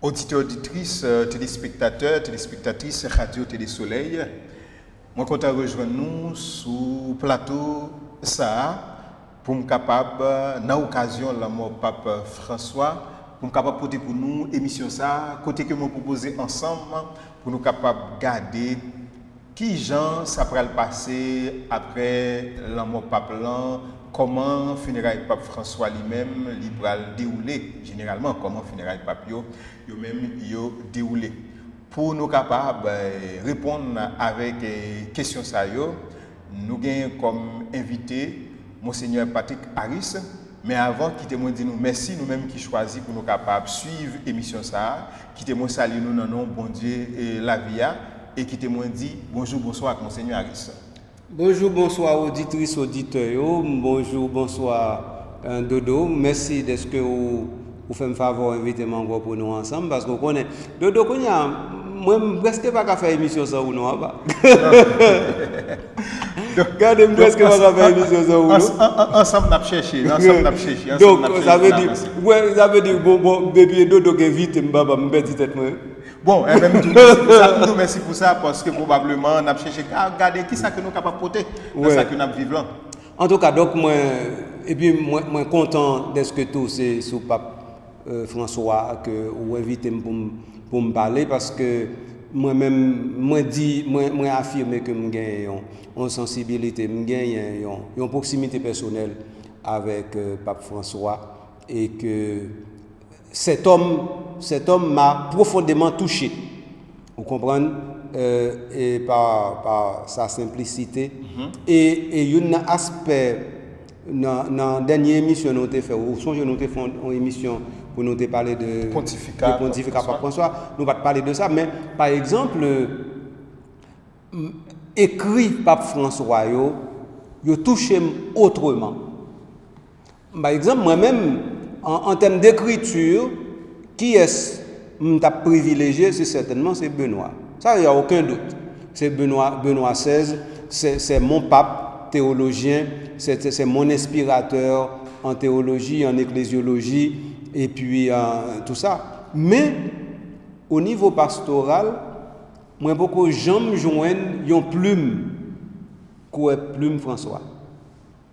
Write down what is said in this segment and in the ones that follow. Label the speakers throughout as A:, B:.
A: Auditeurs, auditrices, téléspectatrices, Radio Télé Soleil, moi content de rejoindre nous sur le plateau ça pour me capable dans l'occasion la mort pape François pour me capable porter pour nous émission ça côté que nous proposer ensemble pour nous capable garder qui gens ça pourrait passer après la mort pape là. Comment funérailles pape François lui-même libéral déroulé généralement comment funérailles pape yo même déroulé pour nous capables répondre avec question ça yo nous gagnons comme invité monseigneur Patrick Harris mais avant quittez-moi dire nous merci nous-mêmes qui choisi pour nous capables suivre émission ça quittez-moi saluer nous dans nom bon Dieu et la via et quittez-moi dire bonjour bonsoir avec monseigneur Harris.
B: Bonjour, bonsoir auditrices, auditeurs. Bonjour, bonsoir Dodo. Merci de ce que vous faites me favor inviter encore pour nous ensemble parce que vous connaissez. Dodo, moi, presque pas qu'à faire émission ça ou non. Regardez, presque pas qu'à faire émission ça ou non.
A: Ensemble, on a cherché.
B: Donc, ça veut dire, bon, bébé Dodo qui invite, je vais dire moi.
A: Bon, nous merci pour ça parce que probablement on a cherché à regarder qui ça que nous capable porter dans ça que nous vivons là.
B: En tout cas, donc moi content d'être que tout c'est sous pape François que vous invitez pour me parler parce que moi-même moi affirmer que me gagne une sensibilité, me gagne une proximité personnelle avec pape François et que cet homme m'a profondément touché. Vous comprenez et par sa simplicité. Et il y a un aspect dans la dernière émission que nous avons fait, ou songe nous avons fait une émission pour nous parler de pontificat Pape François. Nous ne pas parler de ça, mais par exemple, écrit Pape François, il touché autrement. Par exemple, moi-même, en termes d'écriture, qui est-ce que tu as privilégié? C'est certainement Benoît. Ça, il n'y a aucun doute. C'est Benoît XVI, c'est mon pape théologien, c'est mon inspirateur en théologie, en ecclésiologie, et puis tout ça. Mais au niveau pastoral, moi, beaucoup de gens me joignent une plume, François.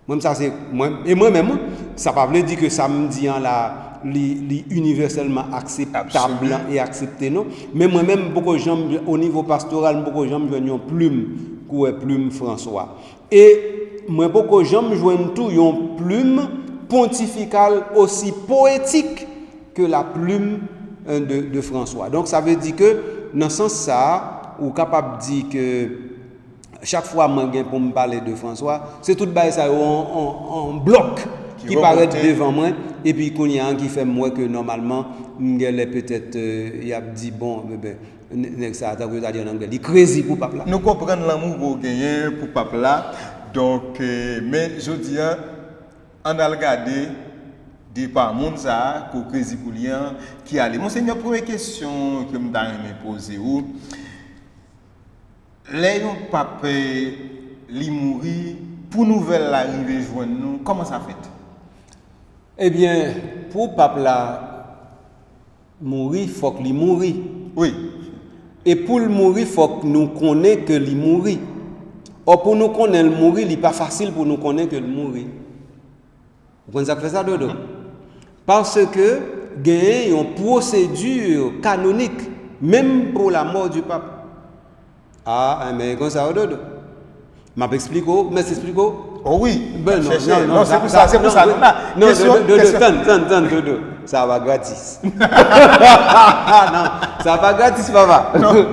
B: Même ça c'est moi-même ça pas veut dire que ça me dit là universellement acceptable et accepté non mais moi-même beaucoup de gens au niveau pastoral beaucoup de gens me joignent plume François et moi beaucoup de gens me joignent tout une plume pontificale aussi poétique que la plume de François. Donc ça veut dire que dans ce sens ça ou capable de dire que chaque fois que pour me parler de François, c'est tout ça en bloc qui paraît devant moi et puis il y a un qui fait moi que normalement peut-être il a dit bon ça ça veut dire en anglais, il crazy pour papa là.
A: Nous comprenons l'amour pour gagner pour papa là. Donc mais je dis on a regardé des par monde ça pour crazy pour lien qui allait. Monseigneur, première question que me poser ou les pape li mourir pour nouvelle arrivée joindre nous comment ça fait?
B: Eh bien pour pape là mourir faut qu'il mourir.
A: Oui.
B: Et pour le mourir faut que nous connaissions que il mourir. Or pour nous connaître le mourir, il pas facile pour nous connaître que le mourir. Vous comprenez ça que fait ça Dodo? Parce que il y a une procédure canonique même pour la mort du pape. Ah, mais comme ça, Dodo. M'a expliqué, mais explique.
A: Oh oui.
B: Ben non,
A: c'est pour ça.
B: Non, Dodo. Ça va gratis. Non, ça va gratis, papa.
A: Non.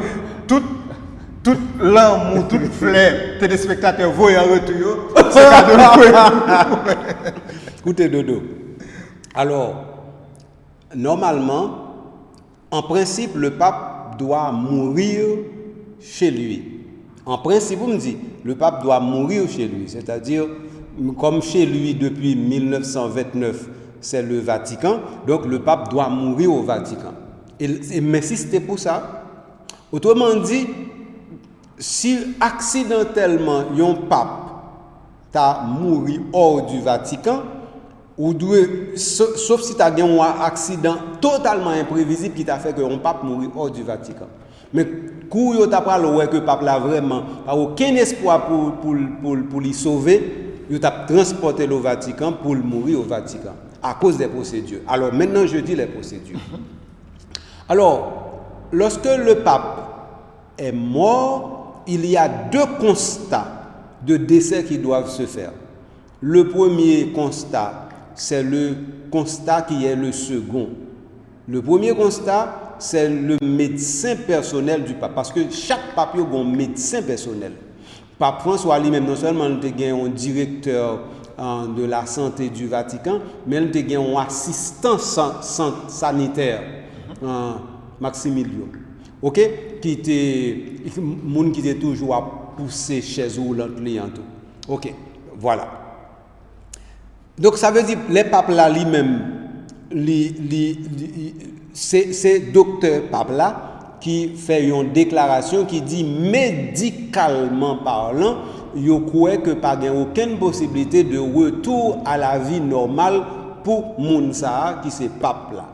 A: Tout l'amour, toute flemme, téléspectateurs voient en retour, c'est cadeau.
B: Écoutez, Dodo. Alors, normalement, en principe, le pape doit mourir chez lui. En principe, on me dit, le pape doit mourir chez lui. C'est-à-dire, comme chez lui depuis 1929, c'est le Vatican, donc le pape doit mourir au Vatican. Mais si c'était pour ça, autrement dit, si accidentellement un pape t'a mouru hors du Vatican, ou sauf si tu as eu un accident totalement imprévisible qui t'a fait que on pape mourir hors du Vatican. Mais quand tu as parlé que le pape là vraiment pas aucun espoir pour l'y sauver, il t'a transporté au Vatican pour mourir au Vatican à cause des procédures. Alors maintenant je dis les procédures. Alors lorsque le pape est mort, il y a deux constats de décès qui doivent se faire. Le premier constat, c'est le constat qui est le second. Le premier constat, c'est le médecin personnel du pape. Parce que chaque pape a un médecin personnel. Pape François lui-même, non seulement il a un directeur de la santé du Vatican, mais il a un assistant sanitaire, Maximilio. OK? Qui était toujours à pousser chez eux l'autre. OK, voilà. Donc ça veut dire les papes là lui-même, c'est docteur pape là qui fait une déclaration qui dit médicalement parlant, il croit que pas aucune possibilité de retour à la vie normale pour Mounsa qui c'est pape là.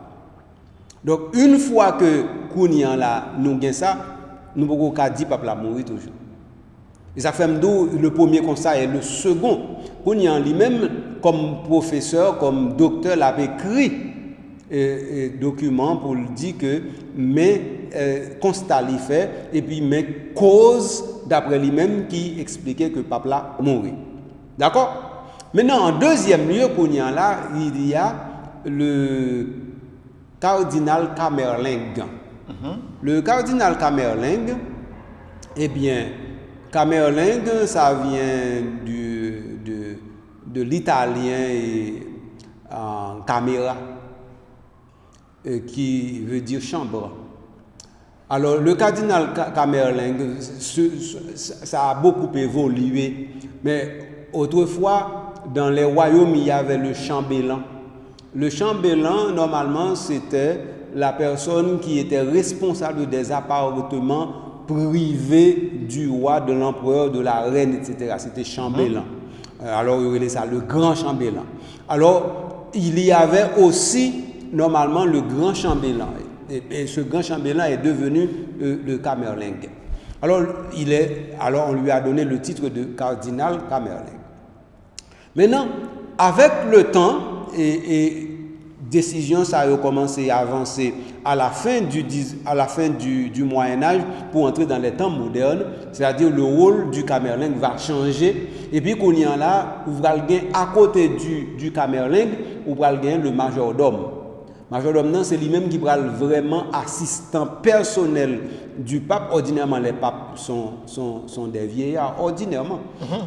B: Donc une fois que Kounian là nous gain ça, nous pouvons pas dire pape là mourir toujours. Et ça fait le premier constat et le second. Kounian lui-même comme professeur, comme docteur l'a écrit un document pour dire que mes constats l'y fait et puis mes causes d'après lui-même qui expliquait que pape là mourit. D'accord? Maintenant en deuxième lieu Kounian là, il y a le cardinal Kamerlingh. Le cardinal Kamerlingh, eh bien, Kamerlingh, ça vient de l'italien camera, qui veut dire chambre. Alors, le cardinal Kamerlingh, ça a beaucoup évolué, mais autrefois, dans les royaumes, il y avait le chambellan. Le chambellan, normalement, c'était la personne qui était responsable des appartements privés du roi, de l'empereur, de la reine, etc. C'était chambellan. Alors, il y avait ça, le grand chambellan. Alors, il y avait aussi, normalement, le grand chambellan. Et ce grand chambellan est devenu le Kamerlingh. Alors, on lui a donné le titre de cardinal Kamerlingh. Maintenant, avec le temps, et décision, ça a commencé à avancer à la fin du Moyen-Âge pour entrer dans les temps modernes, c'est-à-dire le rôle du Kamerlingh va changer. Et puis, qu'on y a là, vous allez gagner à côté du Kamerlingh, vous allez gagner le majordome. Majordome, c'est lui-même qui va vraiment assistant personnel du pape. Ordinairement, les papes sont des vieillards, ordinairement.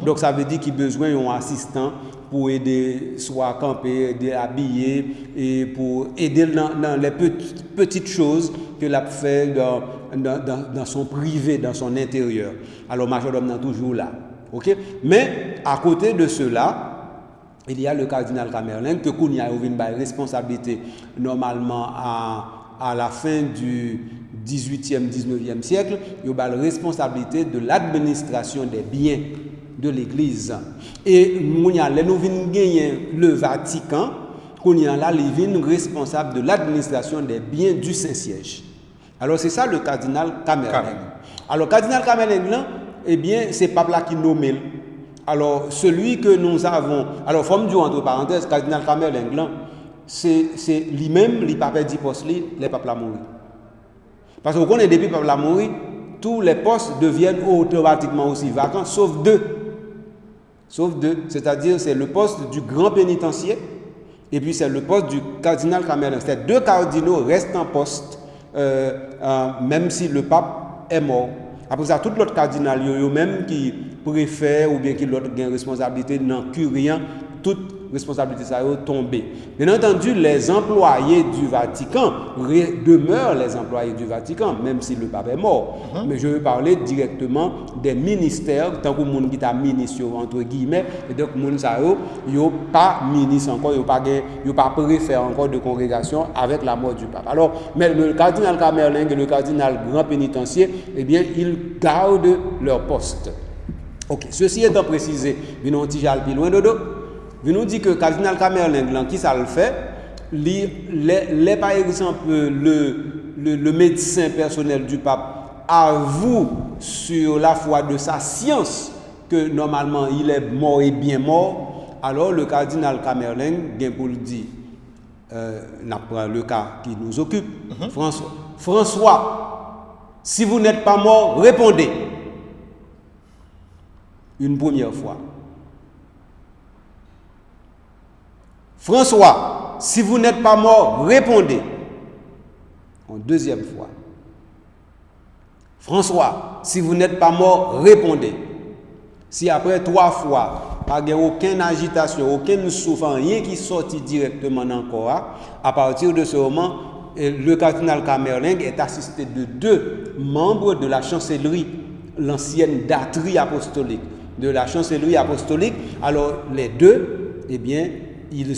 B: Donc, ça veut dire qu'il a besoin d'un assistant pour aider, soit à camper, aider à habiller, et pour aider dans les petites choses qu'il a fait dans son privé, dans son intérieur. Alors, majordome est toujours là. Okay? Mais, à côté de cela, il y a le cardinal Kamerlingh que Kounia a eu une responsabilité normalement à la fin du 18e, 19e siècle. Il a la responsabilité de l'administration des biens de l'Église. Et Kounia, nous venons gagner le Vatican, Kounia là, il est responsable de l'administration des biens du Saint-Siège. Alors c'est ça le cardinal Kamerlingh. Alors le cardinal Kamerlingh là, eh bien c'est pape là qui nomme. Alors, celui que nous avons, alors, faut me dire entre parenthèses, cardinal Kamerlingh, c'est lui-même, les papes dit poste, les papes la mourir. Parce que qu'on est depuis papes la mourir, tous les postes deviennent automatiquement aussi vacants, sauf deux. Sauf deux, c'est-à-dire c'est le poste du grand pénitencier, et puis c'est le poste du cardinal Kamerlingh. C'est deux cardinaux restent en poste, même si le pape est mort. Après ça, tout l'autre cardinal, même qui préfère ou bien qui l'autre gain responsabilité dans curien, toute responsabilité ça est tombée. Bien entendu, les employés du Vatican demeurent les employés du Vatican, même si le pape est mort. Mais je veux parler directement des ministères, tant que le monde qui est ministre, entre guillemets, et donc le monde ça n'est pas ministre encore, il n'est pas préfet encore de congrégation avec la mort du pape. Alors, mais le cardinal Kamerlingh et le cardinal grand pénitencier, eh bien, ils gardent leur poste. Ok, ceci étant précisé, nous avons un petit plus loin de dos. il nous dit que cardinal Camerling, qui ça le fait, les par exemple le médecin personnel du pape avoue sur la foi de sa science que normalement il est mort et bien mort, alors le cardinal Camerling vient pour le dire, le cas qui nous occupe, François, si vous n'êtes pas mort, répondez. Une première fois. François, si vous n'êtes pas mort, répondez. En deuxième fois. François, si vous n'êtes pas mort, répondez. Si après 3 fois, pas aucune agitation, aucune souffrance, rien qui sortit directement dans le corps, à partir de ce moment, le cardinal Camerling est assisté de 2 membres de la chancellerie, l'ancienne datrie apostolique, de la chancellerie apostolique. Alors les 2, eh bien, ils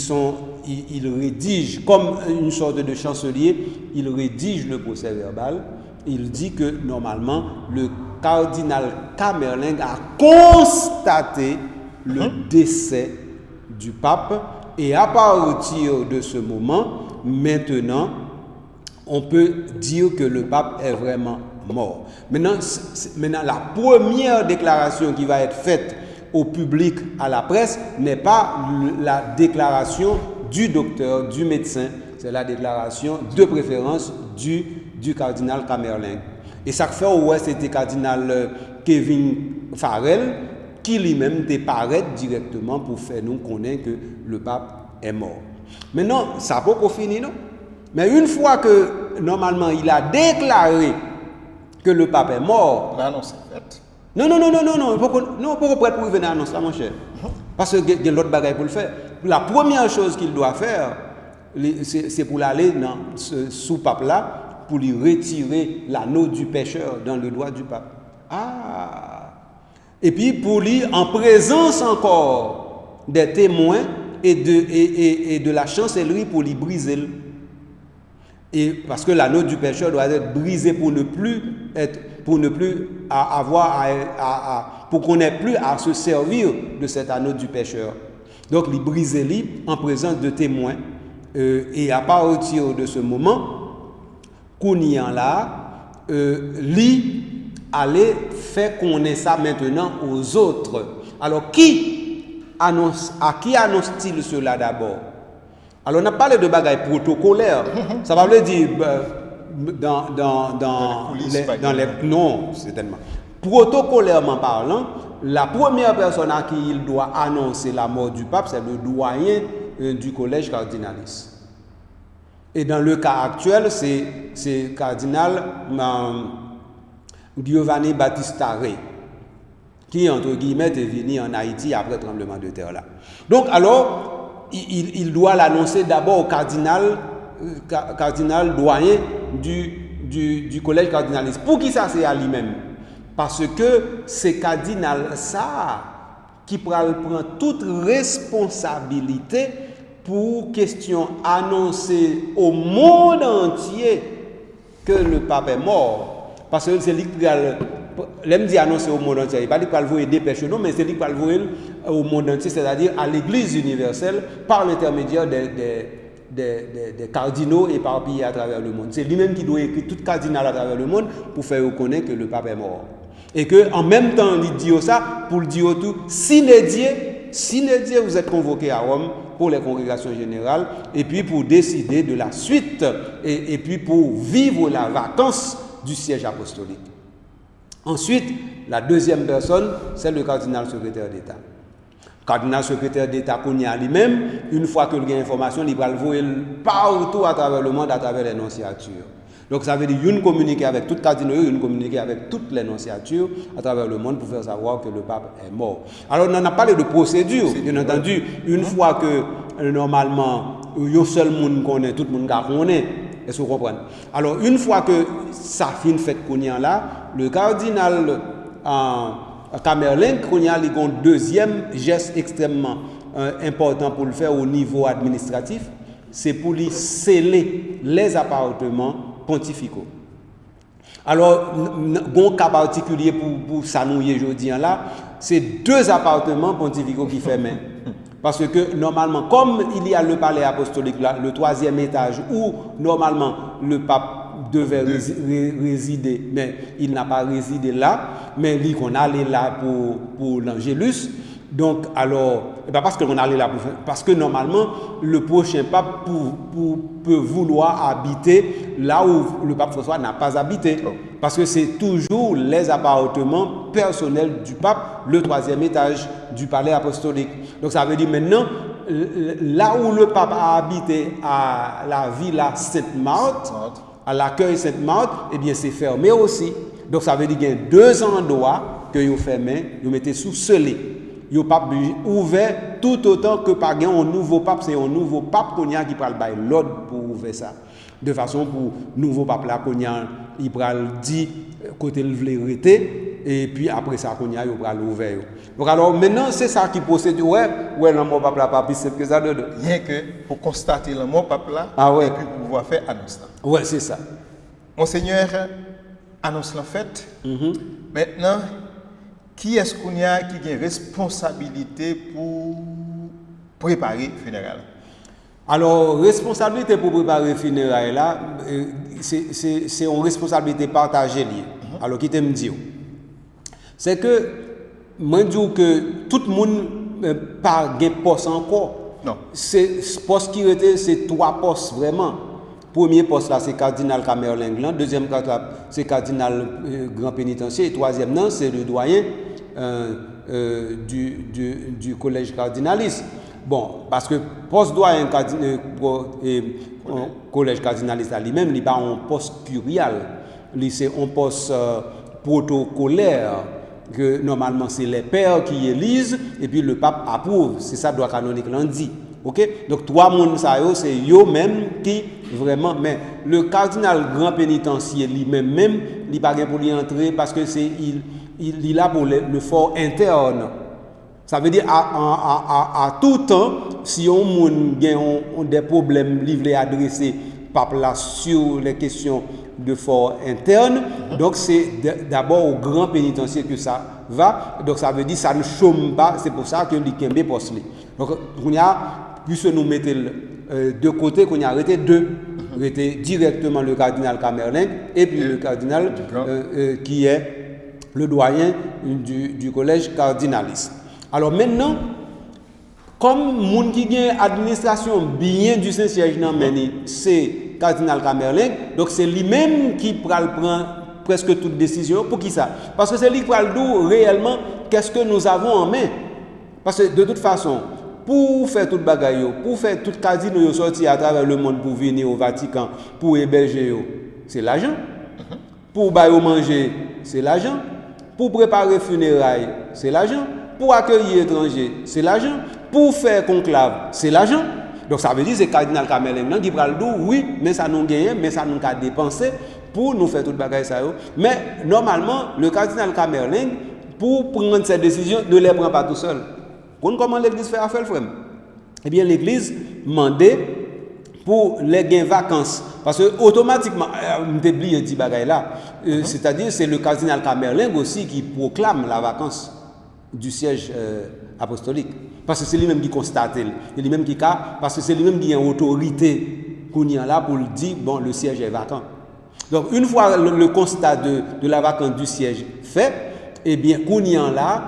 B: rédigent, comme une sorte de chancelier, ils rédigent le procès verbal. Il dit que normalement, le cardinal Camerling a constaté le décès du pape, et à partir de ce moment, maintenant, on peut dire que le pape est vraiment mort. Maintenant, la première déclaration qui va être faite au public, à la presse, n'est pas la déclaration du docteur, du médecin, c'est la déclaration de préférence du cardinal Camerling. Et ça fait, ouais, c'était cardinal Kevin Farrell qui lui-même paraît directement pour faire nous connaître que le pape est mort. Maintenant, ça n'a pas fini, non? Mais une fois que, normalement, il a déclaré que le pape est mort...
A: L'annonce est faite.
B: Non, pourquoi pour venir annoncer ça, mon cher? Parce qu'il y a l'autre bagaille pour le faire. La première chose qu'il doit faire, c'est pour aller sous pape là, pour lui retirer l'anneau du pécheur dans le doigt du pape. Ah! Et puis pour lui, en présence encore des témoins et de la chancellerie, pour lui briser. Et parce que l'anneau du pécheur doit être brisé pour ne plus pour qu'on n'ait plus à se servir de cet anneau du pécheur. Donc, il brise en présence de témoins. Et à partir de ce moment, Kounian là, lui allait faire connaître ça maintenant aux autres. Alors, à qui annonce-t-il cela d'abord? Alors, on a parlé de bagailles protocolaires. Ça va dire non, certainement. Protocolairement parlant, la première personne à qui il doit annoncer la mort du pape, c'est le doyen du collège cardinaliste. Et dans le cas actuel, c'est cardinal Giovanni Battista Re, qui, entre guillemets, est venu en Haïti après le tremblement de terre là. Donc, alors, il doit l'annoncer d'abord au cardinal doyen du collège cardinaliste. Pour qui ça, c'est à lui-même? Parce que c'est cardinal ça qui prend toute responsabilité pour question annoncer au monde entier que le pape est mort. Parce que c'est lui qui l'aime dit annoncer au monde entier. Il ne va pas le des péchés, non, mais c'est lui qui va le voir au monde entier, c'est-à-dire à l'Église universelle par l'intermédiaire des cardinaux éparpillés à travers le monde. C'est lui-même qui doit écrire tout cardinal à travers le monde pour faire reconnaître que le pape est mort. Et que en même temps, il dit ça pour le dire tout, sine die, vous êtes convoqué à Rome pour les congrégations générales et puis pour décider de la suite et puis pour vivre la vacance du siège apostolique. Ensuite, la deuxième personne, c'est le cardinal secrétaire d'État. Cardinal secrétaire d'État qu'on y a lui-même, une fois que il y a information, il va le voir partout à travers le monde, à travers les nonciatures. Donc ça veut dire une communiquer avec tout cardinal, une communiquer avec toutes les nonciatures à travers le monde pour faire savoir que le pape est mort. Alors on a parlé de procédure, bien entendu, une fois que normalement, un seul monde connaît, tout le monde connaît. Est-ce que vous comprenez? Alors, une fois que ça finit fait Kounian là, le cardinal Camerling, Kounian, il a un deuxième geste extrêmement important pour le faire au niveau administratif, c'est pour lui sceller les appartements pontificaux. Alors, un cas particulier pour s'annouiller aujourd'hui là, c'est 2 appartements pontificaux qui ferment. Parce que normalement, comme il y a le palais apostolique là, le 3e étage, où normalement le pape devait résider, mais il n'a pas résidé là, mais lui qu'on allait là pour l'Angélus. Donc, alors, parce qu'on allait là, parce que normalement, le prochain pape peut vouloir habiter là où le pape François n'a pas habité. Parce que c'est toujours les appartements personnels du pape, le 3e étage du palais apostolique. Donc, ça veut dire maintenant, là où le pape a habité à la Villa Sainte-Marthe, à l'accueil Sainte-Marthe, eh bien, c'est fermé aussi. Donc, ça veut dire qu'il y a 2 endroits que vous fermez, vous mettez sous scellé. Il n'y a pas ouvert tout autant que par un nouveau pape, c'est un nouveau pape qu'on a qui parle de l'ordre pour ouvrir ça. De façon pour nouveau pape là qu'on a, il parle dit côté le vérité et puis après ça qu'on a, il parle ouvert. Donc alors maintenant c'est ça qui possède ouais le mot pape là pas plus simple que ça de.
A: Rien que pour constater le mot pape là et puis pour pouvoir faire annonce là.
B: Ouais, c'est ça.
A: Monseigneur annonce la fête. Maintenant qui est-ce qu'on a qui a une responsabilité pour préparer le funérail?
B: Alors, responsabilité pour préparer le funérail là, c'est une responsabilité partagée liée. Alors, qui t'aime dire? C'est que, moi, je dis que tout le monde n'a pas de poste encore.
A: Non.
B: C'est poste qui était, c'est 3 postes vraiment. Premier poste là, c'est cardinal Camerlinglan. Deuxième poste là, c'est cardinal grand pénitencier. Et troisième, non, c'est le doyen du collège cardinaliste. Bon, parce que poste doyen collège cardinaliste lui-même, il n'est pas un poste curial. C'est un poste protocolaire que normalement c'est les pères qui élisent et puis le pape approuve. C'est ça le droit canonique l'en dit. OK? Donc 3 monde ça c'est eux même qui vraiment mais le cardinal grand pénitencier lui-même il pas pour lui entrer parce que c'est il a pour le fort interne. Ça veut dire à tout temps si on monde a des problèmes livrés adressés pape là sur les questions de fort interne, donc c'est d'abord au grand pénitencier que ça va, donc ça veut dire ça ne chôme pas, c'est pour ça que l'Ikembe poste. Donc on a puisque nous mettons de côté qu'on a arrêté 2, arrêté directement le cardinal Camerling et puis le cardinal qui est le doyen du collège cardinaliste. Alors maintenant, comme moun qui gagne administration bien du Saint-Siège c'est cardinal Camerling, donc c'est lui-même qui prend presque toute décision. Pour qui ça? Parce que c'est lui qui prend d'où réellement qu'est-ce que nous avons en main. Parce que de toute façon, pour faire toute bagaille, pour faire toute casino sorti à travers le monde pour venir au Vatican, pour héberger, c'est l'argent. Pour bailler manger, c'est l'argent. Pour préparer funérailles, c'est l'argent. Pour accueillir étrangers, c'est l'argent. Pour faire conclave, c'est l'argent. Donc ça veut dire que c'est cardinal Camerling qui prend le dos, oui, mais ça nous gagne, mais ça nous a dépensé pour nous faire toute bagaille ça. Mais normalement, le cardinal Camerling, pour prendre cette décision, ne les prend pas tout seul. Comment l'église fait affaire, frère? Eh bien, l'église demandait pour les gains vacances. Parce que automatiquement, on oublié dit bagaille là. C'est-à-dire, c'est le cardinal Camerling aussi qui proclame la vacance du siège apostolique. Parce que c'est lui-même qui constate, c'est lui-même qui parce que c'est lui-même qui a une autorité qu'on y a là pour le dire, bon, le siège est vacant. Donc, une fois le constat de la vacance du siège fait, eh bien, qu'on y a là,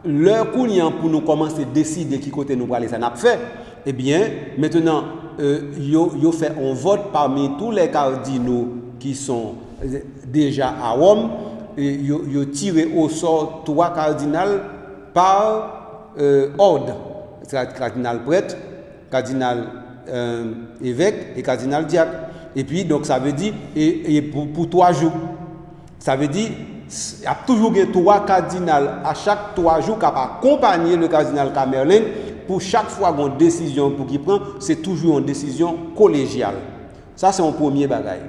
B: l'heure qu'on y a pour nous commencer à décider qui côté nous aller, ça n'a pas fait. Eh bien, maintenant, yo fait un vote parmi tous les cardinaux qui sont déjà à Rome, et yo tiré au sort 3 cardinals par ordre, cardinal prêtre, cardinal évêque et cardinal diacre. Et puis, donc, ça veut dire, et pour 3 jours, ça veut dire, il y a toujours 3 cardinals à chaque 3 jours qui accompagner le cardinal Camerling. Pour chaque fois qu'on a une décision pour qu'il prend, c'est toujours une décision collégiale. Ça, c'est un premier bagaille.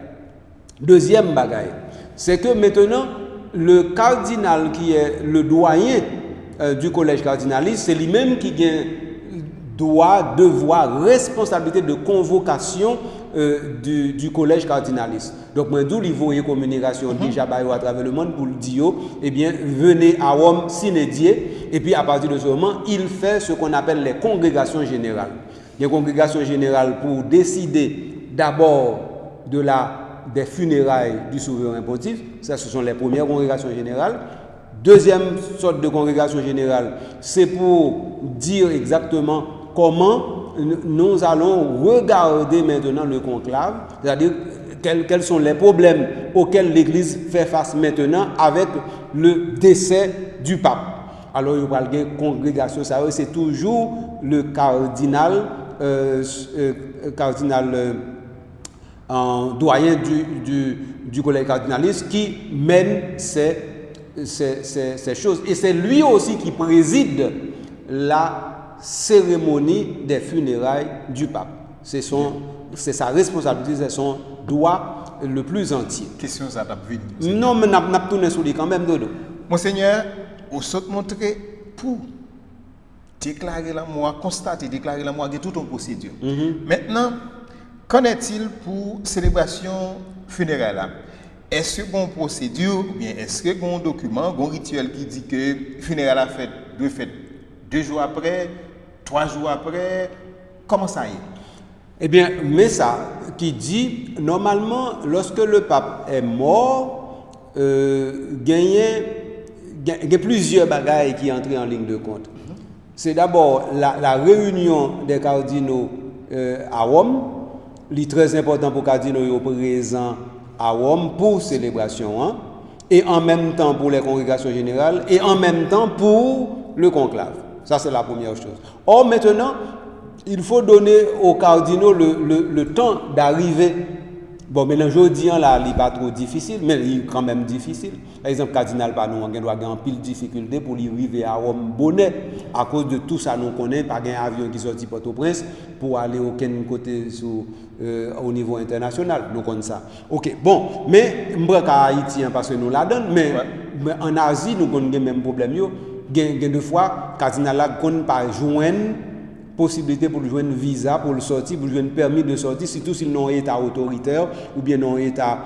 B: Deuxième bagaille, c'est que maintenant, le cardinal qui est le doyen du collège cardinaliste, c'est lui-même qui a droit, devoir, responsabilité de convocation du collège cardinaliste. Donc, moi, d'où il voyait communication déjà à travers le monde pour le dire, eh bien, venez à Rome s'inédier, et puis à partir de ce moment, il fait ce qu'on appelle les congrégations générales. Les congrégations générales pour décider d'abord des funérailles du souverain pontife, ça ce sont les premières congrégations générales. Deuxième sorte de congrégation générale, c'est pour dire exactement comment nous allons regarder maintenant le conclave, c'est-à-dire quels sont les problèmes auxquels l'Église fait face maintenant avec le décès du pape. Alors, il y a une congrégation, c'est toujours le cardinal, doyen du collège cardinaliste qui mène ces choses. Et c'est lui aussi qui préside la cérémonie des funérailles du pape. C'est sa responsabilité, c'est son droit le plus entier.
A: Question ça t'a vu.
B: Non, mais n'a tourné sur lui quand même, Dodo.
A: Monseigneur, on saute montrer pour déclarer la mort, constater, déclarer la mort, il y a toute une procédure. Maintenant, qu'en est-il pour célébration funéraire? Est-ce qu'il y a une procédure ou bien est-ce qu'il y a un document, un rituel qui dit que funéraire a fait 2 jours après, 3 jours après? Comment ça y est?
B: Eh bien, mais ça qui dit, normalement, lorsque le pape est mort, il y a plusieurs bagailles qui entrent en ligne de compte. C'est d'abord la réunion des cardinaux à Rome. Il est très important pour les cardinaux présents à Rome pour célébration, hein, et en même temps pour les congrégations générales, et en même temps pour le conclave. Ça, c'est la première chose. Or, maintenant, il faut donner aux cardinaux le temps d'arriver. Bon, maintenant, je dis, là, il n'est pas trop difficile, mais il est quand même difficile. Par exemple, le cardinal Panou, on doit avoir pile de difficultés pour arriver à Rome bonnet. À cause de tout ça, nous connaissons pas un avion qui sortit Port-au-Prince pour aller aucun côté au niveau international. Nous connaissons ça. Ok, bon, mais je suis à Haïti parce que nous la donnons, mais en Asie, nous connaissons le même problème. Il y a deux fois, le cardinal ne connaît pas joindre possibilité pour jouer un visa, pour le sortir, pour jouer un permis de sortie, surtout s'ils n'ont état autoritaire ou bien n'ont état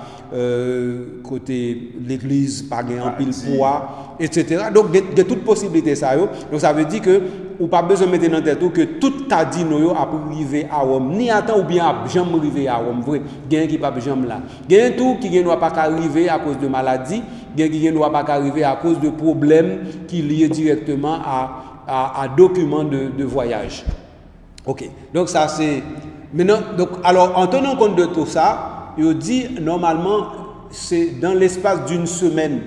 B: côté l'église, pas un pile poids, etc. Donc, il y a toute possibilité ça. Donc, ça veut dire que ou pas besoin de mettre dans tête que tout cardinal a arrivé à Rome, ni à temps ou bien à jamais arrivé à Rome. Vrai, il y a qui pas jamais là. Il y a tout qui ne doit pas arriver à cause de maladie, il y a qui ne doit pas arriver à cause de problèmes qui liés directement à documents de voyage. Ok, donc ça c'est... Maintenant, donc, alors en tenant compte de tout ça, il dit normalement c'est dans l'espace d'une semaine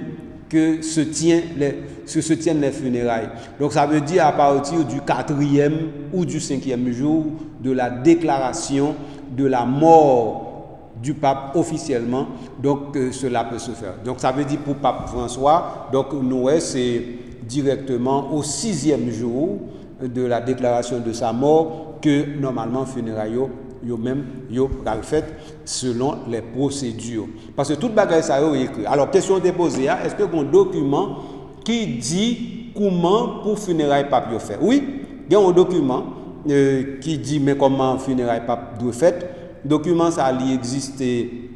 B: que se tiennent les funérailles. Donc ça veut dire à partir du 4e ou du 5e jour de la déclaration de la mort du pape officiellement, donc cela peut se faire. Donc ça veut dire pour pape François, donc nous c'est directement au 6e jour de la déclaration de sa mort que normalement funérailles yo fait selon les procédures. Parce que toute bagaille ça est écrit. Alors question déposée, est-ce que un document qui dit comment pour funérailles pape yo fait? Oui, il y a un document qui dit mais comment funérailles pape doit fait. Document ça a existé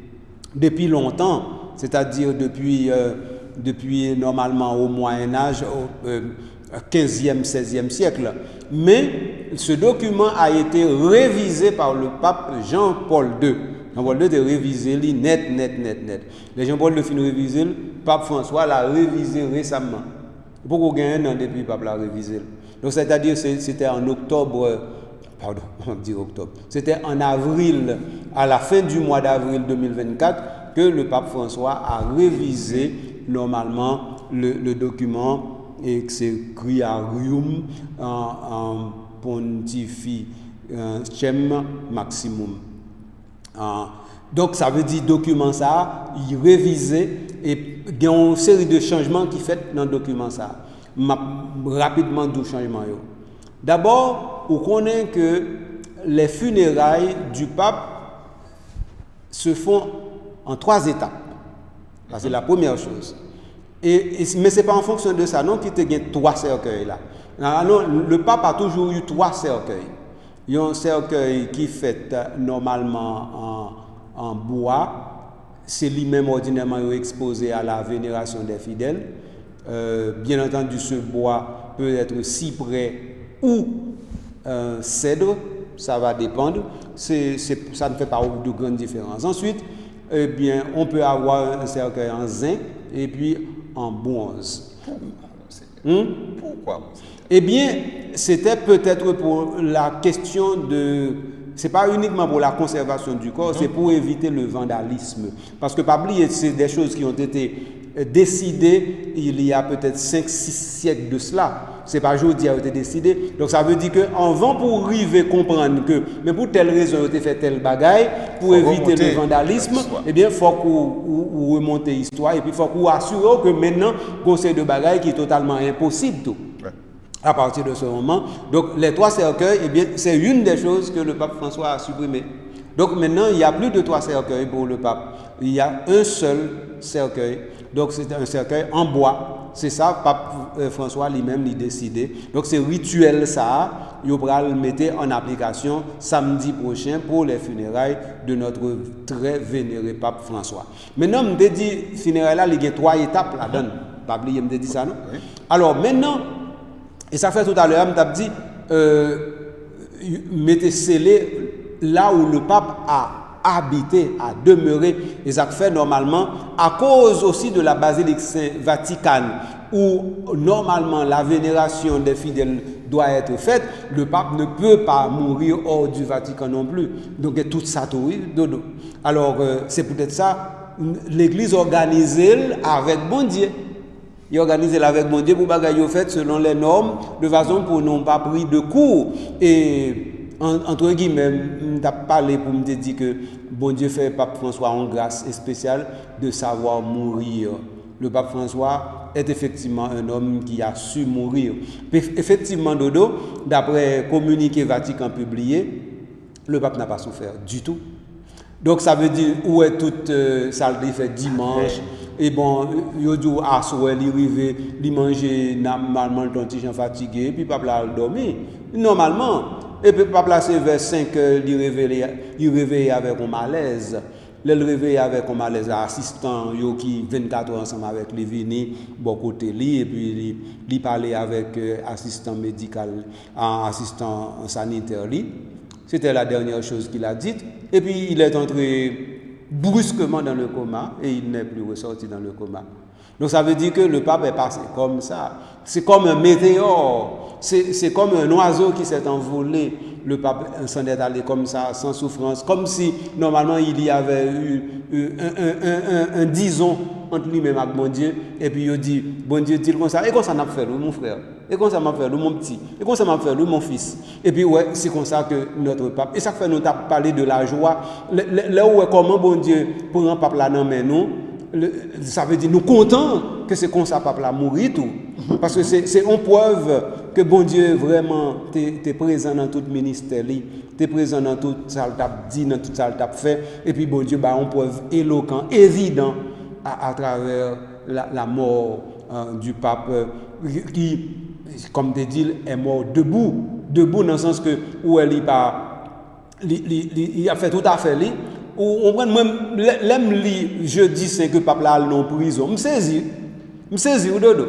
B: depuis longtemps, c'est-à-dire depuis normalement au Moyen Âge, au 15e, 16e siècle. Mais ce document a été révisé par le pape Jean-Paul II. Jean-Paul II a révisé net. Le Jean-Paul II finit révisé, le pape François l'a révisé récemment. Pourquoi gagner un an depuis le pape l'a révisé? Donc c'est-à-dire c'était en octobre, pardon, on dit octobre. C'était en avril, à la fin du mois d'avril 2024, que le pape François a révisé normalement le document et que c'est Criarium en Pontificem Maximum. Donc ça veut dire document ça, il révisé et il y a une série de changements qui fait dans le document ça. Rapidement deux changements. D'abord, on connaît que les funérailles du pape se font en 3 étapes. Ça, c'est la première chose. Mais ce n'est pas en fonction de ça, non, qu'il y a 3 cercueils là. Alors, le pape a toujours eu 3 cercueils. Il y a un cercueil qui est fait normalement en bois, c'est lui-même ordinairement exposé à la vénération des fidèles. Bien entendu, ce bois peut être cyprès ou cèdre, ça va dépendre. Ça ne fait pas de grande différence. Ensuite, eh bien, on peut avoir un cercueil en zinc et puis en bronze.
A: Pourquoi?
B: Eh bien, c'était peut-être pour la question de... C'est pas uniquement pour la conservation du corps, c'est pour éviter le vandalisme. Parce que, pas oublier, c'est des choses qui ont été décidées il y a peut-être 5-6 siècles de cela. C'est pas aujourd'hui qui a été décidé. Donc ça veut dire qu'en vent pour arriver comprendre que, mais pour telle raison, on a fait tel bagaille, pour éviter le vandalisme, eh bien, il faut qu'on remonte l'histoire et puis il faut qu'on assure que maintenant, conseil de bagaille qui est totalement impossible tout. À partir de ce moment. Donc, les 3 cercueils, eh bien, c'est une des choses que le pape François a supprimé. Donc, maintenant, il n'y a plus de 3 cercueils pour le pape. Il y a un seul cercueil. Donc, c'est un cercueil en bois. C'est ça, pape François lui-même l'a décidé. Donc, c'est rituel ça. Il va le mettre en application samedi prochain pour les funérailles de notre très vénéré pape François. Maintenant, je me dis, funérailles là, il y a 3 étapes là-dedans. Pape, je me dit ça, non? Oui. Alors, maintenant, et ça fait tout à l'heure, je dit, mettez scellé là où le pape a habité, a demeuré. Et ça fait normalement, à cause aussi de la basilique Saint-Vaticane, où normalement la vénération des fidèles doit être faite, le pape ne peut pas mourir hors du Vatican non plus. Donc tout ça, tout dodo. Alors c'est peut-être ça, l'Église organisée avec bon Dieu. Il organise avec mon Dieu pour bagaille fait selon les normes, de façon pour nous pas pris de cours. Et entre guillemets, je parlé pour me dire que bon Dieu fait pape François en grâce spéciale de savoir mourir. Le pape François est effectivement un homme qui a su mourir. Effectivement, Dodo, d'après communiqué Vatican publié, le pape n'a pas souffert du tout. Donc ça veut dire où est toute ça le fait dimanche. Et bon, il dit à soir, il arrive, il mange normalement le petit gens fatigué, et puis papa a dormi. Normalement, et puis papa c'est vers 5 heures, il réveille avec un malaise. Le réveille avec un malaise, assistant qui 24 heures ensemble avec les vini, bon côté lui, et puis il parlait avec assistant médical, assistant sanitaire lui. C'était la dernière chose qu'il a dite. Et puis il est entré brusquement dans le coma et il n'est plus ressorti dans le coma. Donc ça veut dire que le pape est passé comme ça. C'est comme un météore, c'est comme un oiseau qui s'est envolé. Le pape s'en est allé comme ça, sans souffrance, comme si normalement il y avait eu un disons entre lui-même et bon Dieu. Et puis il dit, bon Dieu dit comme ça, et comme ça m'a fait mon frère, et comme ça m'a fait mon petit, et comme ça m'a fait mon fils. Et puis ouais, c'est comme ça que notre pape, et ça fait nous parler de la joie. Là où est comment bon Dieu pour un pape là non mais nous, ça veut dire nous contents que c'est comme ça pape là mourir tout. Parce que c'est une preuve que bon Dieu vraiment t'es présent dans tout ministère, t'es présent dans tout ça le t'a dit, dans tout ça le t'a fait, et puis bon Dieu bah une preuve éloquent, évident à travers la mort du pape qui, comme tu dis, est mort debout dans le sens que où elle il a fait tout à fait lui. On prend même l'aime li jeudi 5 que pape là non prison. Me saisi ou dodo.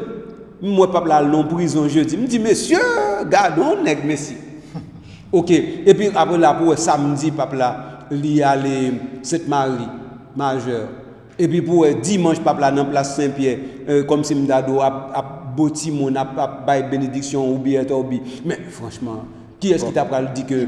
B: Moi pape là non prison jeudi. Me dit monsieur, gardons nèg messi. OK, et puis après là pour samedi pape là li aller Sainte-Marie majeure. Et puis pour dimanche pape là dans place Saint-Pierre comme si m'dado a boti mon a bail bénédiction ou bien torbi. Mais franchement, qui est-ce qui t'a dit que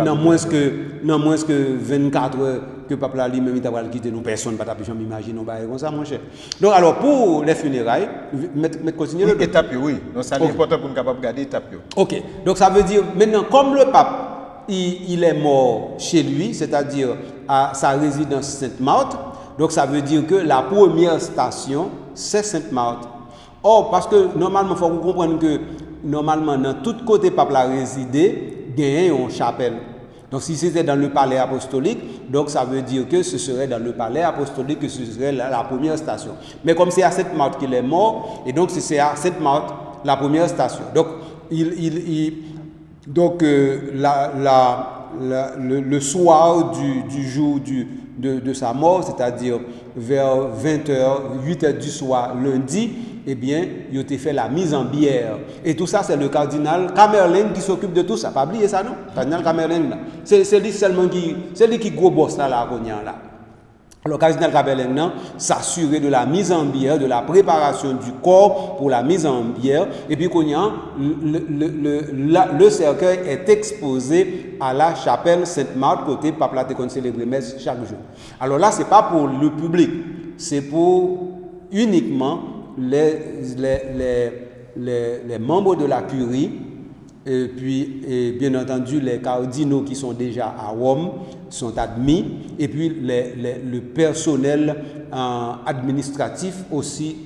B: dans moins que 24 heures que pape là lui-même il t'a quitté nous personne pas t'a jamais imaginer bail comme ça mon cher. Donc alors pour les funérailles, mettre continuer
A: le étape oui. Donc ça c'est important pour nous capable garder étape.
B: OK. Donc ça veut dire maintenant comme le pape il est mort chez lui, c'est-à-dire à sa résidence Sainte-Marthe. Donc ça veut dire que la première station c'est Sainte-Marthe. Or parce que normalement faut vous comprendre que normalement dans tout côté pape la résidé, il y a une chapelle. Donc si c'était dans le palais apostolique, donc ça veut dire que ce serait dans le palais apostolique que ce serait la première station. Mais comme c'est à Sainte-Marthe qu'il est mort, et donc c'est à Sainte-Marthe la première station. Donc le soir du jour de sa mort, c'est-à-dire vers 20h, 8h du soir lundi, eh bien, il a fait la mise en bière. Et tout ça, c'est le cardinal Camerling qui s'occupe de tout ça. Pas oublier ça, non? Cardinal Camerling, là. C'est lui seulement c'est lui qui gros boss là, là. Alors, le cardinal Camerling s'assurer de la mise en bière, de la préparation du corps pour la mise en bière. Et puis, le cercueil est exposé à la chapelle Sainte-Marthe, côté Pape Laté qu'on célèbre messe chaque jour. Alors là, ce n'est pas pour le public, c'est pour uniquement les membres de la curie, et puis bien entendu les cardinaux qui sont déjà à Rome sont admis, et puis le personnel administratif aussi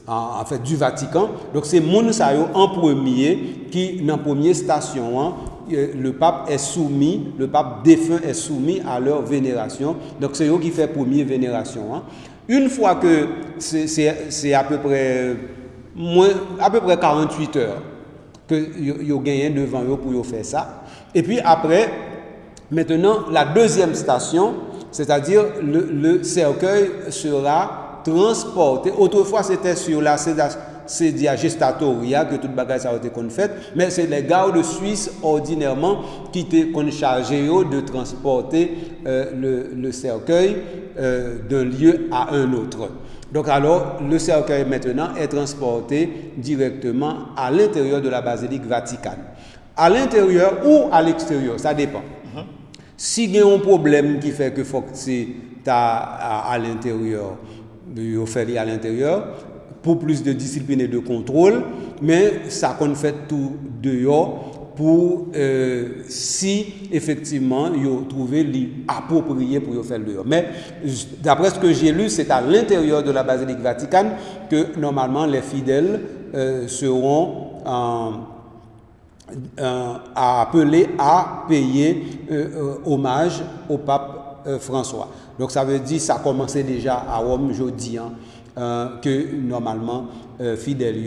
B: en fait du Vatican. Donc c'est moun sa yo en premier qui dans première station le pape défunt est soumis à leur vénération. Donc c'est eux qui fait première vénération. Une fois que c'est à peu près 48 heures que yo gagné devant eux pour faire ça. Et puis après, maintenant la deuxième station, c'est-à-dire le cercueil sera transporté. Autrefois c'était sur la Sedia Gestatoria que toute bagaille ça a été fait, mais c'est les gardes suisses ordinairement qui étaient chargés de transporter le cercueil d'un lieu à un autre. Donc alors, le cercueil maintenant est transporté directement à l'intérieur de la basilique Vaticane. À l'intérieur ou à l'extérieur, ça dépend. S'il y a un problème qui fait que faut que c'est à l'intérieur, il faut faire à l'intérieur, pour plus de discipline et de contrôle, mais ça qu'on fait tout dehors pour si effectivement ils ont trouvé l'approprié pour faire dehors. Mais d'après ce que j'ai lu, c'est à l'intérieur de la basilique Vaticane que normalement les fidèles seront appelés à payer hommage au pape François. Donc ça veut dire ça a commencé déjà à Rome jeudi, que normalement fidèles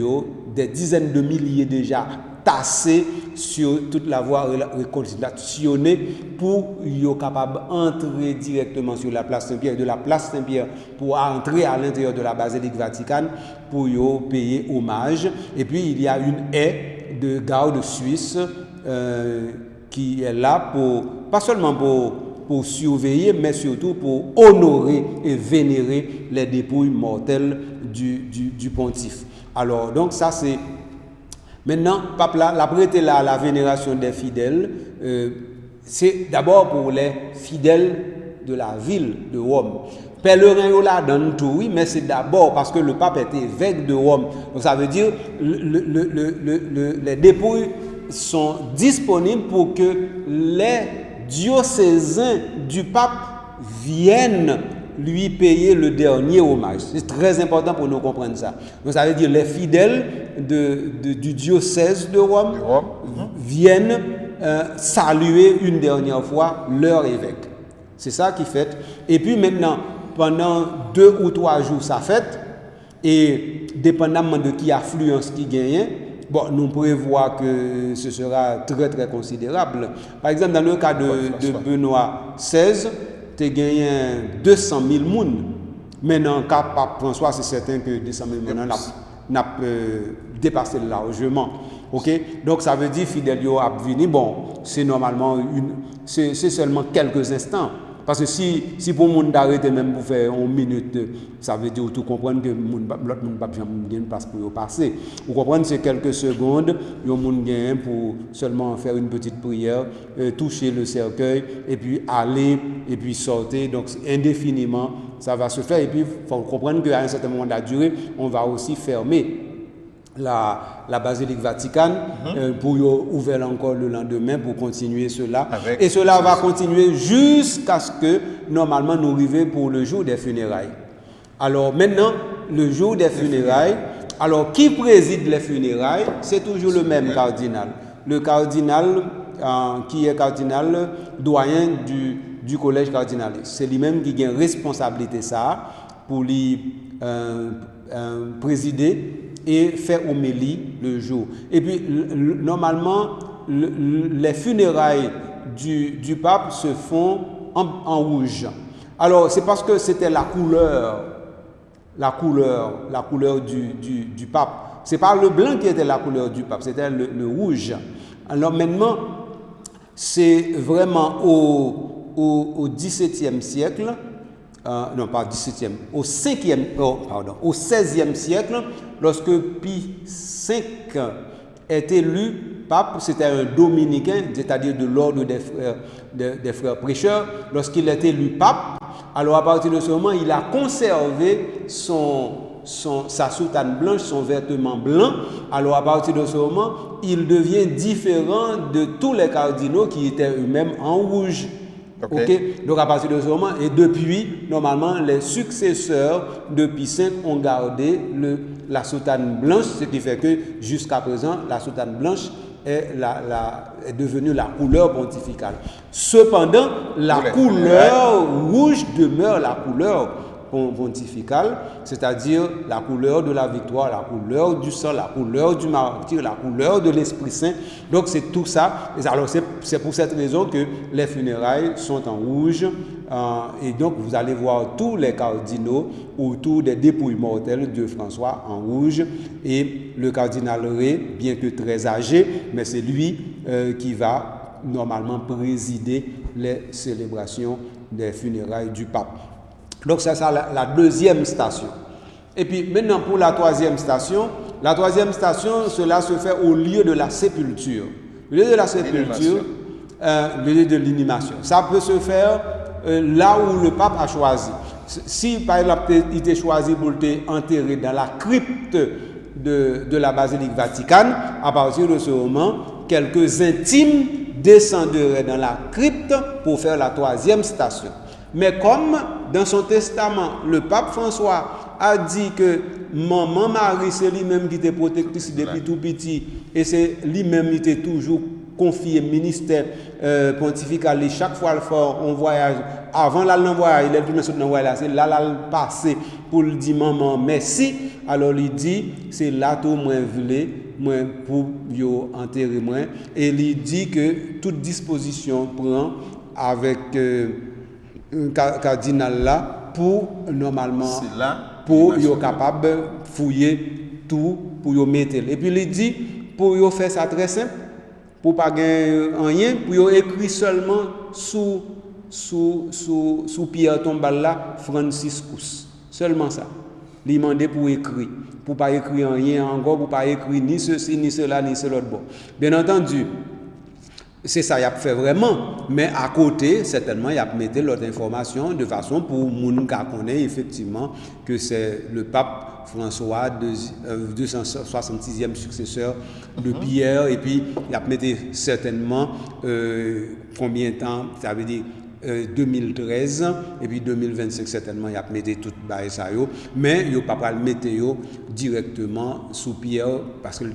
B: des dizaines de milliers déjà tassés sur toute la voie réconciliationnée pour être capable d'entrer directement sur la place Saint-Pierre, de la place Saint-Pierre pour entrer à l'intérieur de la basilique Vaticane pour payer hommage. Et puis il y a une haie de garde suisse qui est là pas seulement pour surveiller, mais surtout pour honorer et vénérer les dépouilles mortelles du pontife. Alors, donc ça c'est... Maintenant, pape l'a prêté là la vénération des fidèles. C'est d'abord pour les fidèles de la ville de Rome. Pèlerin là dans tout, oui, mais c'est d'abord parce que le pape était évêque de Rome. Donc ça veut dire les dépouilles sont disponibles pour que les diocésains du pape viennent lui payer le dernier hommage. C'est très important pour nous comprendre ça. Donc ça veut dire les fidèles du diocèse de Rome viennent saluer une dernière fois leur évêque. C'est ça qui fait. Et puis maintenant, pendant 2 ou 3 jours, ça fait. Et dépendamment de qui affluence qui gagne, bon, nous prévoyons que ce sera très très considérable. Par exemple, dans le cas de Benoît XVI, tu as gagné 200 000 personnes. Maintenant, en cas de Pape François, c'est certain que 200 000 personnes n'a dépassé largement. Okay? Donc, ça veut dire que fidèles à venir, bon, c'est normalement c'est seulement quelques instants. Parce que si pour le monde d'arrêter même pour faire 1 minute, ça veut dire tout comprendre que l'autre monde n'a pas de place pour passer. Vous comprenez, c'est quelques secondes, le monde gagne pour seulement faire une petite prière, toucher le cercueil, et puis aller, et puis sortir. Donc indéfiniment, ça va se faire. Et puis il faut comprendre qu'à un certain moment de la durée, on va aussi fermer la basilique Vaticane pour ouvrir encore le lendemain pour continuer cela. Et cela va continuer jusqu'à ce que normalement nous arrivions pour le jour des funérailles. Alors maintenant, le jour des funérailles, alors qui préside les funérailles? C'est toujours le même cardinal. Le cardinal qui est cardinal doyen du collège cardinaliste. C'est lui-même qui a responsabilité ça pour lui présider et faire homélie le jour. Et puis, normalement, les funérailles du pape se font en rouge. Alors, c'est parce que c'était la couleur du pape. C'est pas le blanc qui était la couleur du pape, c'était le rouge. Alors maintenant, c'est vraiment au XVIIe siècle, non pas XVIIe, au 16e siècle, lorsque Pie V est élu pape, c'était un dominicain, c'est-à-dire de l'ordre des frères prêcheurs. Lorsqu'il est élu pape, alors à partir de ce moment, il a conservé sa soutane blanche, son vêtement blanc. Alors à partir de ce moment, il devient différent de tous les cardinaux qui étaient eux-mêmes en rouge. Okay. Donc à partir de ce moment, et depuis, normalement, les successeurs de Pie V ont gardé la soutane blanche, ce qui fait que jusqu'à présent, la soutane blanche est devenue la couleur pontificale. Cependant, la couleur rouge demeure la couleur pontificale, c'est-à-dire la couleur de la victoire, la couleur du sang, la couleur du martyre, la couleur de l'Esprit Saint. Donc c'est tout ça. Alors c'est pour cette raison que les funérailles sont en rouge. Et donc vous allez voir tous les cardinaux autour des dépouilles mortelles de François en rouge. Et le cardinal Ré, bien que très âgé, mais c'est lui qui va normalement présider les célébrations des funérailles du pape. Donc c'est ça la deuxième station. Et puis maintenant pour la troisième station, cela se fait au lieu de la sépulture. Le lieu de la sépulture, le lieu de l'inhumation. Ça peut se faire là où le pape a choisi. Si par exemple il était choisi pour être enterré dans la crypte de la basilique Vaticane, à partir de ce moment, quelques intimes descenderaient dans la crypte pour faire la troisième station. Mais comme dans son testament, le pape François a dit que maman Marie, c'est lui-même qui était protectrice depuis tout petit, et c'est lui-même qui était toujours confié ministère pontifical. Et chaque fois on voyage, avant l'aller en voyage, il est plus dans voyage, c'est là il passé pour lui dire maman merci. Alors il dit c'est là tout moi voulais moi pour yo enterrer moi, et il dit que toute disposition prend avec cardinal là pour normalement pour yo capable fouiller tout pour yo mettre. Et puis il dit pour yo faire ça très simple, pour pas gagner rien, pour yo écrit seulement sous pierre tombale là Franciscus, seulement ça. Il demandé pour écrire, pour pas écrire rien encore, pour pas écrire ni ceci ni cela ni cela bon. Bien entendu, c'est ça, il a fait vraiment, mais à côté, certainement, il a mis l'autre information de façon pour moun ka connaît effectivement que c'est le pape François, 266e successeur de Pierre, et puis il a mis certainement combien de temps, ça veut dire 2013, et puis 2025 certainement, il a mis tout ça, mais il n'a pas le mettre directement sous Pierre, parce que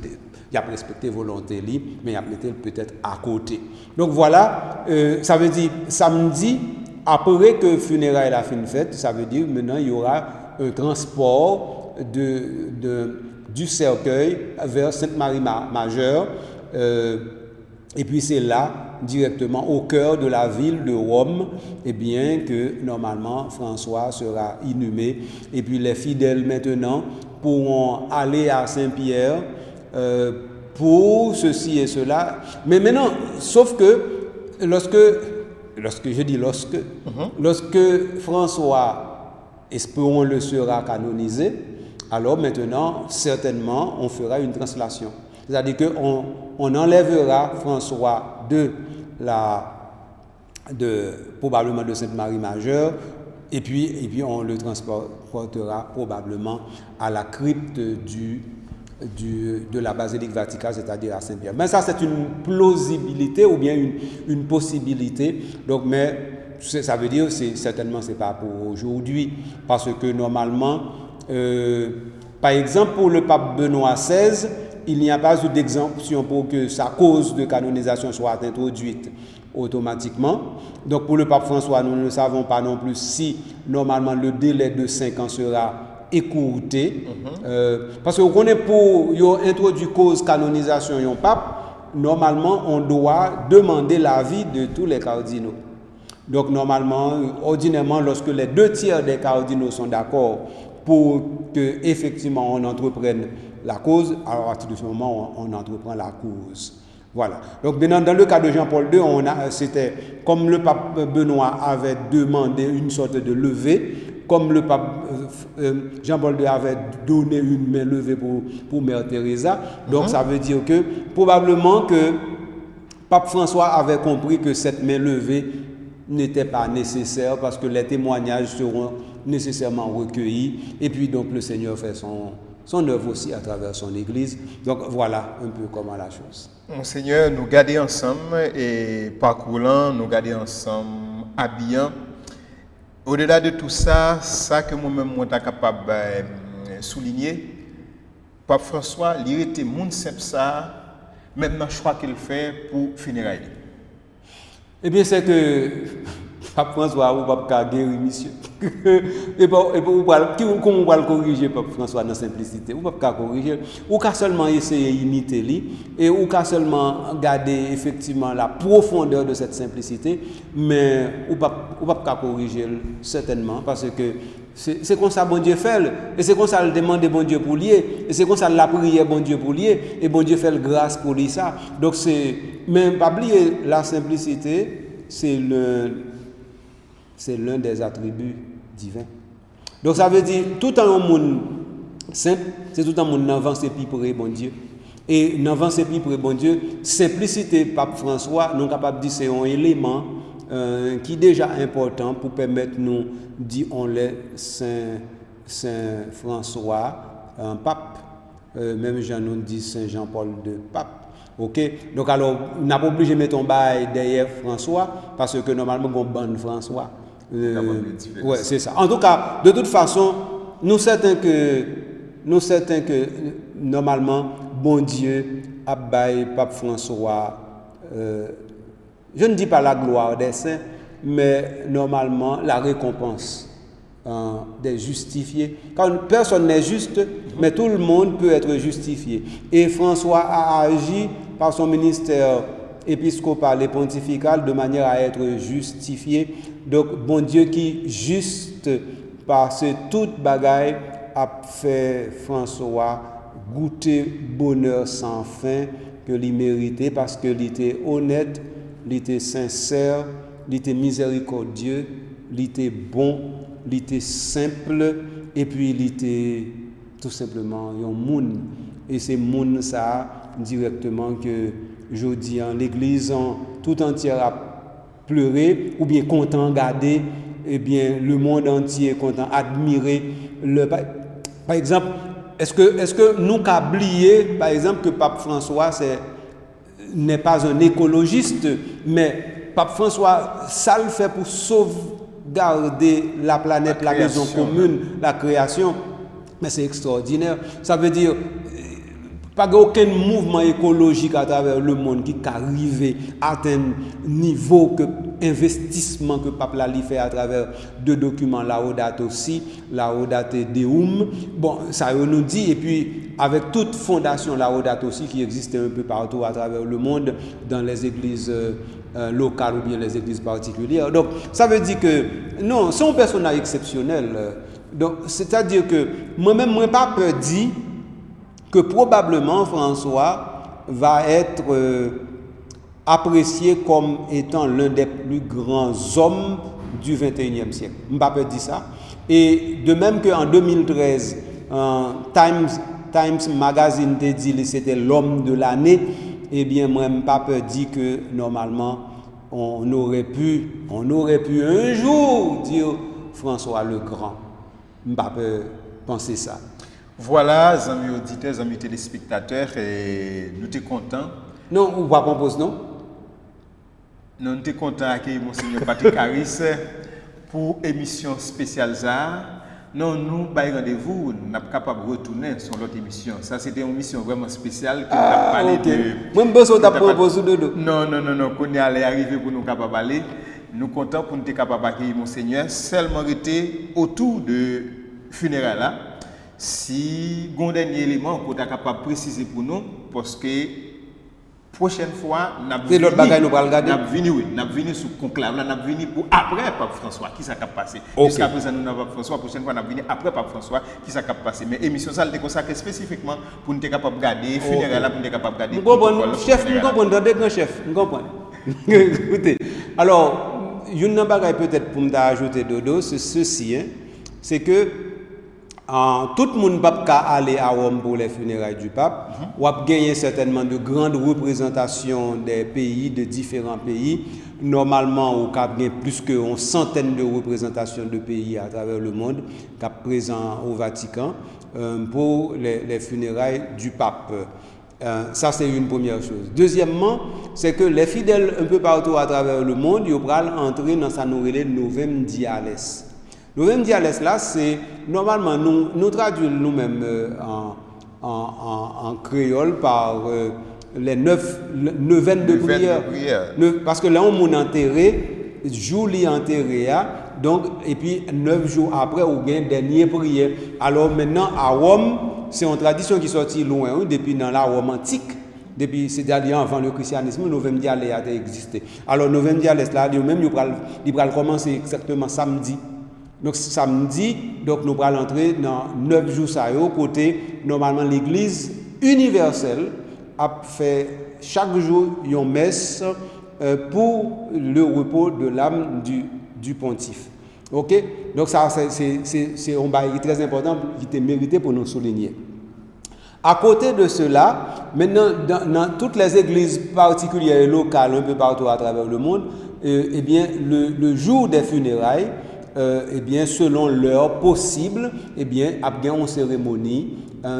B: il a respecté volonté libre, mais il a mis peut-être à côté. Donc voilà, ça veut dire samedi, après que funérailles la fin faite, ça veut dire maintenant il y aura un transport du cercueil vers Sainte-Marie Majeure, et puis c'est là, directement au cœur de la ville de Rome, et bien que normalement François sera inhumé, et puis les fidèles maintenant pourront aller à Saint-Pierre pour ceci et cela. Mais maintenant, sauf que lorsque François, espérons-le, sera canonisé, alors maintenant, certainement, on fera une translation. C'est-à-dire qu'on enlèvera François probablement de Sainte-Marie Majeure, et puis on le transportera probablement à la crypte de la basilique Vaticane, c'est-à-dire à Saint-Pierre. Mais ça, c'est une plausibilité ou bien une possibilité. Donc, mais ça veut dire certainement c'est pas pour aujourd'hui, parce que normalement, par exemple, pour le pape Benoît XVI, il n'y a pas eu d'exemption pour que sa cause de canonisation soit introduite automatiquement. Donc pour le pape François, nous ne savons pas non plus si normalement le délai de 5 ans sera écourté. Parce que vous connaissez, pour introduire cause canonisation un pape, normalement on doit demander l'avis de tous les cardinaux. Donc normalement, ordinairement, lorsque les 2/3 des cardinaux sont d'accord pour que effectivement on entreprenne la cause, alors à partir de ce moment, on entreprend la cause. Voilà. Donc maintenant, dans le cas de Jean-Paul II, c'était comme le pape Benoît avait demandé une sorte de levée, comme le pape Jean-Paul II avait donné une main levée pour Mère Teresa. Donc ça veut dire que probablement que pape François avait compris que cette main levée n'était pas nécessaire parce que les témoignages seront nécessairement recueillis et puis donc le Seigneur fait son œuvre aussi à travers son Église. Donc voilà un peu comment la chose.
A: Monseigneur, nous garder ensemble et parcourant, nous garder ensemble, habillant. Au-delà de tout ça, ça que moi-même je suis capable de souligner, Pape François, il était monde simple ça, même dans le choix qu'il fait pour funérailles.
B: Eh bien, c'est que Pape François ou Pape ka guéri, monsieur. Et comment on va le corriger, Pape François, dans la simplicité? Ou Pape ka corriger? Ou qu'à seulement essayer d'imiter lui, et ou qu'à seulement garder effectivement la profondeur de cette simplicité, mais ou Pape ka corriger certainement, parce que c'est comme ça bon Dieu fait, et c'est comme ça le demande bon Dieu pour lier, et c'est comme ça la prière bon Dieu pour lier, et bon Dieu fait le grâce pour lui ça. Donc c'est, même pas oublier la simplicité, c'est l'un des attributs divins. Donc ça veut dire tout en un monde simple, c'est tout en monde avance et puis pour bon Dieu. Et avance et puis pour bon Dieu, simplicité Pape François, nous capable de dire c'est un élément qui est déjà important pour permettre nous dire on l'est Saint François un pape, même Jean nous dit Saint Jean-Paul II pape. OK, donc alors on n'a pas obligé de mettre un bail derrière François parce que normalement on bande François. Ouais, c'est ça. En tout cas, de toute façon, nous certains que normalement bon Dieu a bail pape François je ne dis pas la gloire des saints, mais normalement la récompense des justifiés. Quand personne n'est juste, mais tout le monde peut être justifié. Et François a agi par son ministère épiscopal et pontifical de manière à être justifié. Donc, bon Dieu qui, juste par ce toute bagaille, a fait François goûter bonheur sans fin que l'il méritait parce que il était honnête, il était sincère, il était miséricordieux, il était bon, il était simple et puis il était tout simplement un monde. Et c'est monde ça directement que je dis en l'église en tout entière a pleuré ou bien content garder, et bien le monde entier est content admirer le par exemple est-ce que nous avons oublié par exemple que Pape François n'est pas un écologiste, mais Pape François ça le fait pour sauvegarder la planète, la maison commune, la création. Mais c'est extraordinaire. Ça veut dire pas aucun mouvement écologique à travers le monde qui arrive à atteindre niveau que investissement que Pape Lali fait à travers deux documents, Laudato Si, Laudate Deum. Bon, ça nous dit, et puis avec toute fondation Laudato Si qui existe un peu partout à travers le monde, dans les églises locales ou bien les églises particulières. Donc, ça veut dire que non, c'est un personnage exceptionnel. Donc, c'est-à-dire que moi-même, moi pas peur dire que probablement François va être apprécié comme étant l'un des plus grands hommes du 21e siècle. Mbappé dit ça. Et de même qu'en 2013, Times Magazine te dit que c'était l'homme de l'année, eh bien moi Mbappé dit que normalement on aurait pu un jour dire François le Grand. Mbappé pensait ça.
A: Voilà, amis auditeurs, amis téléspectateurs, et nous sommes contents.
B: Non, on va proposer, non?
A: Nous sommes contents d'accueillir Monseigneur Patrick Harris pour l'émission spéciale ça. Non, nous avons rendez-vous, nous sommes capables de retourner sur l'autre émission. Ça, c'était une émission vraiment spéciale que nous avons parlé de.
B: Moi, je suis proposé de nous.
A: Non, qu'on est allé arriver pour nous capables d'aller. Nous sommes contents pour nous être capables d'accueillir Monseigneur, seulement été autour de funérailles là. Si un dernier élément qu'on est capable de préciser pour nous, parce que prochaine fois,
B: C'est l'autre bagaille nous allons regarder.
A: N'a venu sous conclave, n'a venu pour après Pape François qui ça cap passé.
B: Okay.
A: Jusqu'à présent nous n'avons pas François, prochaine fois n'a venu après Pape François qui ça cap passé. Mais émission ça elle consacrée spécifiquement pour nous être capable regarder funérailles là pour nous être capable regarder.
B: Vous comprenez chef, vous comprenez des grands chefs, vous comprenez. Écoutez. Alors, une bagaille peut-être pour m'ajouter dodo, c'est ceci hein. C'est que tout le monde ne peut pas aller à Rome pour les funérailles du pape. On a gagné certainement de grandes représentations des pays, de différents pays. Normalement, on a gagné plus qu'une centaine de représentations de pays à travers le monde qui sont présents au Vatican pour les funérailles du pape. Ça, c'est une première chose. Deuxièmement, c'est que les fidèles un peu partout à travers le monde, ils vont entrer dans sa nouvelle Novem Diales. Novem Diales là, c'est normalement nous traduisons nous-mêmes en créole par les neuvaines de prière. Parce que là on enterré, jour li enterré donc et puis 9 jours après on gagne dernière prière. Alors maintenant à Rome, c'est une tradition qui sortit loin depuis dans la Rome antique. Depuis c'est-à-dire avant le christianisme, Novem Diales a existé. Alors Novem Diales là, lui-même il va commencer exactement samedi. Donc samedi, donc nous allons entrer dans 9 jours ça côté normalement l'église universelle a fait chaque jour une messe pour le repos de l'âme du pontife. OK? Donc ça c'est un bail très important qui est mérité pour nous souligner. À côté de cela, maintenant dans toutes les églises particulières et locales un peu partout à travers le monde, eh bien le jour des funérailles eh bien, selon l'heure possible, eh bien, il y a une cérémonie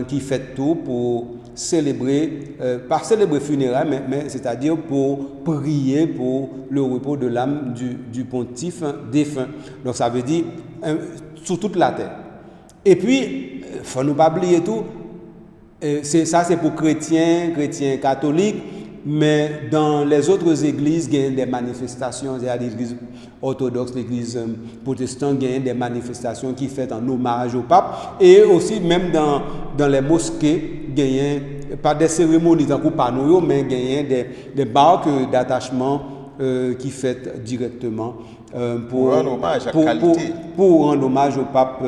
B: qui fait tout pour célébrer, pas célébrer funérailles, mais c'est-à-dire pour prier pour le repos de l'âme du pontife défunt. Donc ça veut dire sur toute la terre. Et puis, il ne faut nous pas oublier tout, ça c'est pour chrétiens catholiques, mais dans les autres églises, il y a des manifestations, il y a l'église orthodoxe, l'église protestante, il y a des manifestations qui sont faites en hommage au pape. Et aussi, même dans les mosquées, il y a pas des cérémonies dans le mais il y a des marques d'attachement qui sont faites directement pour rendre hommage au pape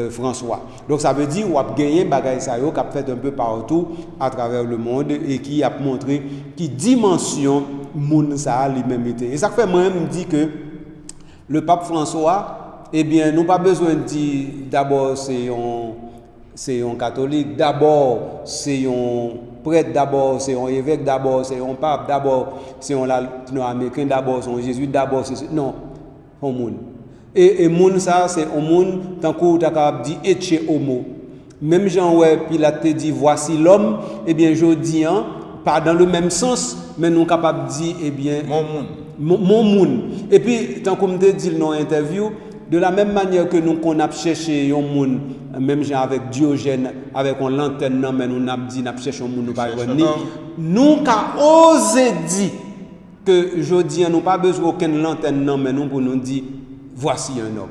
B: François. Donc ça veut dire qu'on a gagné bagaille ça yo qui a fait un peu partout à travers le monde et qui a montré qui dimension moun ça lui-même était. Et ça fait moi-même dit que le pape François, eh bien nous pas besoin de dire d'abord c'est un catholique, d'abord c'est un prêtre, d'abord c'est un évêque, d'abord c'est un pape, d'abord c'est un latino-américain, d'abord c'est un jésuite, d'abord c'est non, un monde. Et moun ça c'est un monde tant que tu as capable dire etche homo. Même Jean ouais Pilate te dit voici l'homme, eh bien je dis pas dans le même sens mais nous capable dire eh bien mon monde. Et puis tant comme te dit dans l'interview de la même manière que nous qu'on a cherché un monde même Jean avec Diogène avec une lanterne non mais nous a dit n'a cherché un monde nous pas ni nous qu'a osé dire que je dis nous pas besoin aucune lanterne non mais nous pour nous dire voici un homme.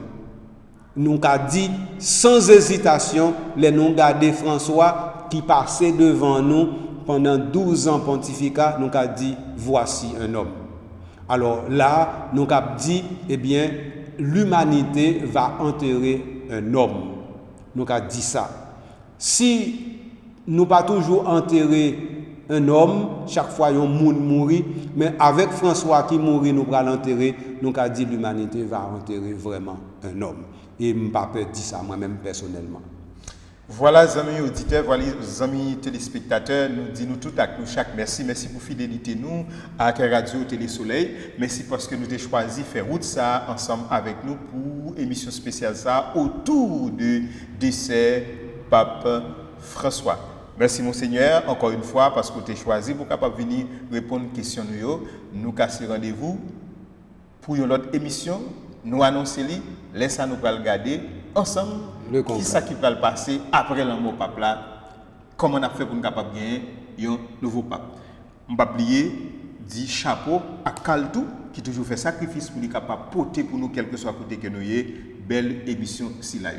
B: Nous avons dit sans hésitation, les nous gardé François qui passait devant nous pendant 12 ans pontificat, nous avons dit voici un homme. Alors là, nous avons dit, eh bien, l'humanité va enterrer un homme. Nous avons dit ça. Si nous pas toujours enterrer un homme, chaque fois un monde mourit, mais avec François qui mourit, nous allons l'enterrer, nous avons dit l'humanité va enterrer vraiment un homme. Et je ne peux pas dire ça moi-même personnellement.
A: Voilà, amis auditeurs, voilà, amis téléspectateurs, nous disons tout à nous chaque merci pour fidélité nous à Radio Télé Soleil. Merci parce que nous avons choisi de faire route ça ensemble avec nous pour émission spéciale ça autour du décès Pape François. Merci Monseigneur encore une fois parce que vous avez choisi pour capable venir répondre aux questions nous casser rendez-vous pour une autre émission. Nous annoncer laissez nous pas regarder ensemble qui ça qui va le passer après la mort pape là, comment on a fait pour nous capable gagner un nouveau pape. On pas oublier dit chapeau à Kaltou qui toujours fait sacrifice pour nous capable porter pour nous quel que soit côté que nous y belle émission si là.